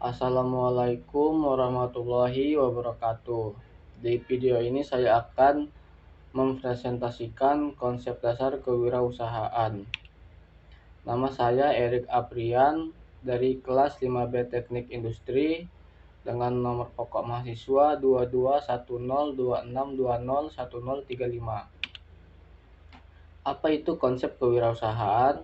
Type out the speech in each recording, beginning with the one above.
Assalamualaikum warahmatullahi wabarakatuh. Di video ini saya akan mempresentasikan konsep dasar kewirausahaan. Nama saya Erik Aprian dari kelas 5B Teknik Industri dengan nomor pokok mahasiswa 221026201035. Apa itu konsep kewirausahaan?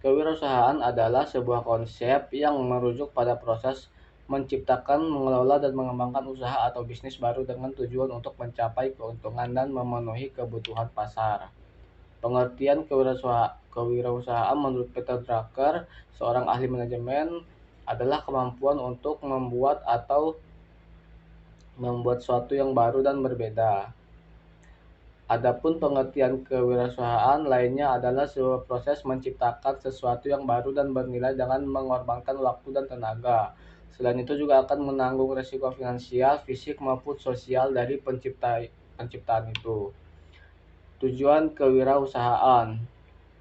Kewirausahaan adalah sebuah konsep yang merujuk pada proses menciptakan, mengelola, dan mengembangkan usaha atau bisnis baru dengan tujuan untuk mencapai keuntungan dan memenuhi kebutuhan pasar. Pengertian kewirausahaan menurut Peter Drucker, seorang ahli manajemen, adalah kemampuan untuk membuat sesuatu yang baru dan berbeda. Adapun pengertian kewirausahaan lainnya adalah sebuah proses menciptakan sesuatu yang baru dan bernilai dengan mengorbankan waktu dan tenaga. Selain itu juga akan menanggung risiko finansial, fisik maupun sosial dari penciptaan itu. Tujuan kewirausahaan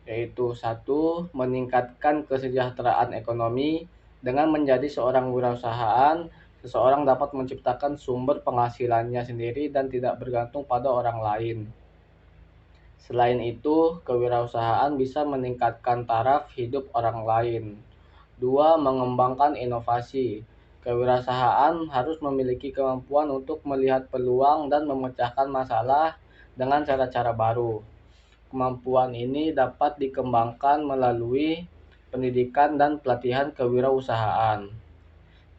yaitu 1. Meningkatkan kesejahteraan ekonomi. Dengan menjadi seorang wirausahaan, seseorang dapat menciptakan sumber penghasilannya sendiri dan tidak bergantung pada orang lain. Selain itu, kewirausahaan bisa meningkatkan taraf hidup orang lain. 2. Mengembangkan inovasi. Kewirausahaan harus memiliki kemampuan untuk melihat peluang dan memecahkan masalah dengan cara-cara baru. Kemampuan ini dapat dikembangkan melalui pendidikan dan pelatihan kewirausahaan.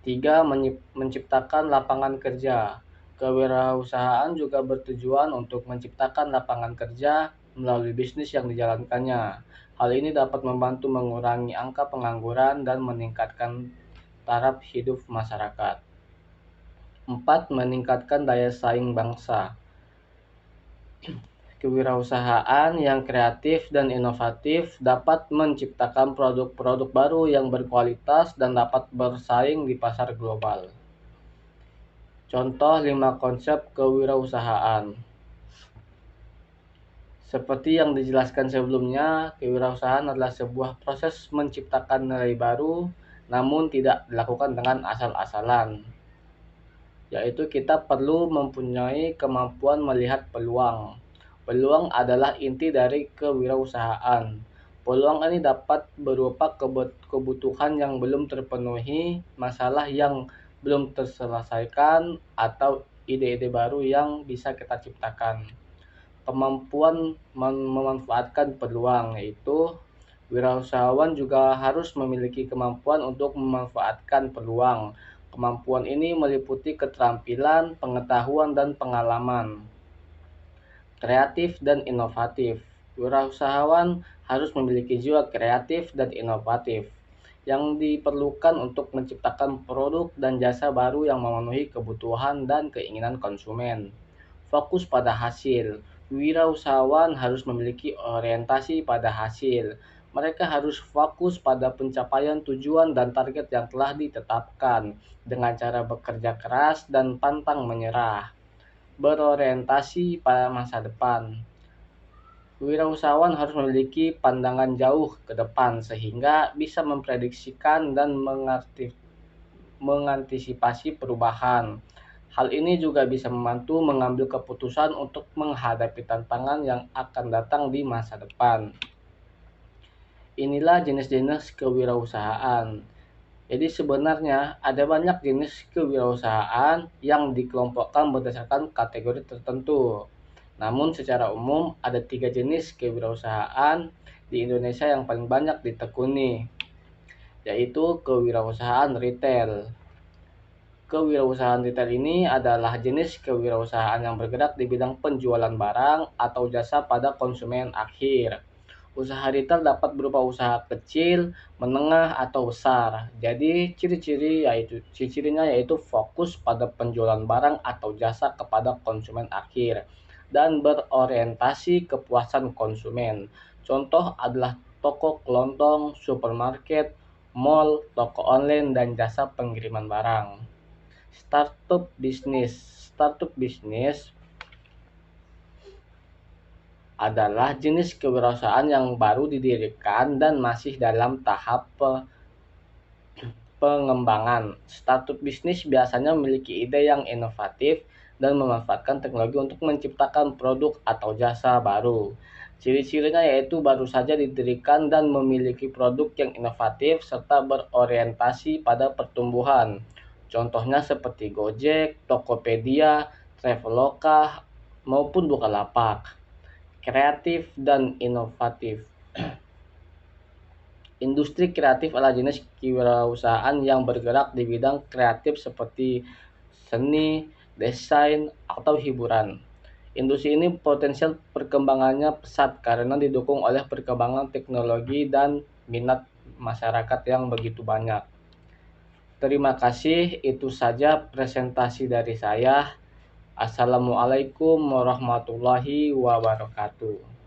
3. Menciptakan lapangan kerja. Kewirausahaan juga bertujuan untuk menciptakan lapangan kerja melalui bisnis yang dijalankannya. Hal ini dapat membantu mengurangi angka pengangguran dan meningkatkan taraf hidup masyarakat. 4. Meningkatkan daya saing bangsa. Kewirausahaan yang kreatif dan inovatif dapat menciptakan produk-produk baru yang berkualitas dan dapat bersaing di pasar global. Contoh 5 konsep kewirausahaan. Seperti yang dijelaskan sebelumnya, kewirausahaan adalah sebuah proses menciptakan nilai baru, namun tidak dilakukan dengan asal-asalan. Yaitu kita perlu mempunyai kemampuan melihat peluang. Peluang adalah inti dari kewirausahaan. Peluang ini dapat berupa kebutuhan yang belum terpenuhi, masalah yang belum terselesaikan, atau ide-ide baru yang bisa kita ciptakan. Kemampuan memanfaatkan peluang, yaitu wirausahawan juga harus memiliki kemampuan untuk memanfaatkan peluang. Kemampuan ini meliputi keterampilan, pengetahuan, dan pengalaman. Kreatif dan inovatif. Wirausahawan harus memiliki jiwa kreatif dan inovatif yang diperlukan untuk menciptakan produk dan jasa baru yang memenuhi kebutuhan dan keinginan konsumen. Fokus pada hasil. Wirausahawan harus memiliki orientasi pada hasil. Mereka harus fokus pada pencapaian tujuan dan target yang telah ditetapkan dengan cara bekerja keras dan pantang menyerah. Berorientasi pada masa depan. Wirausahawan harus memiliki pandangan jauh ke depan sehingga bisa memprediksikan dan mengantisipasi perubahan. Hal ini juga bisa membantu mengambil keputusan untuk menghadapi tantangan yang akan datang di masa depan. Inilah jenis-jenis kewirausahaan. Jadi sebenarnya ada banyak jenis kewirausahaan yang dikelompokkan berdasarkan kategori tertentu. Namun secara umum ada 3 jenis kewirausahaan di Indonesia yang paling banyak ditekuni, yaitu kewirausahaan retail. Kewirausahaan retail ini adalah jenis kewirausahaan yang bergerak di bidang penjualan barang atau jasa pada konsumen akhir. Usaha retail dapat berupa usaha kecil, menengah, atau besar. Jadi ciri-cirinya yaitu fokus pada penjualan barang atau jasa kepada konsumen akhir dan berorientasi kepuasan konsumen. Contoh adalah toko kelontong, supermarket, mall, toko online, dan jasa pengiriman barang. Startup bisnis adalah jenis kewirausahaan yang baru didirikan dan masih dalam tahap pengembangan. Startup bisnis biasanya memiliki ide yang inovatif dan memanfaatkan teknologi untuk menciptakan produk atau jasa baru. Ciri-cirinya yaitu baru saja didirikan dan memiliki produk yang inovatif serta berorientasi pada pertumbuhan. Contohnya seperti Gojek, Tokopedia, Traveloka, maupun Bukalapak. Kreatif dan inovatif. Industri kreatif adalah jenis kewirausahaan yang bergerak di bidang kreatif seperti seni, desain, atau hiburan. Industri ini potensial perkembangannya pesat karena didukung oleh perkembangan teknologi dan minat masyarakat yang begitu banyak. Terima kasih, itu saja presentasi dari saya. Assalamualaikum warahmatullahi wabarakatuh.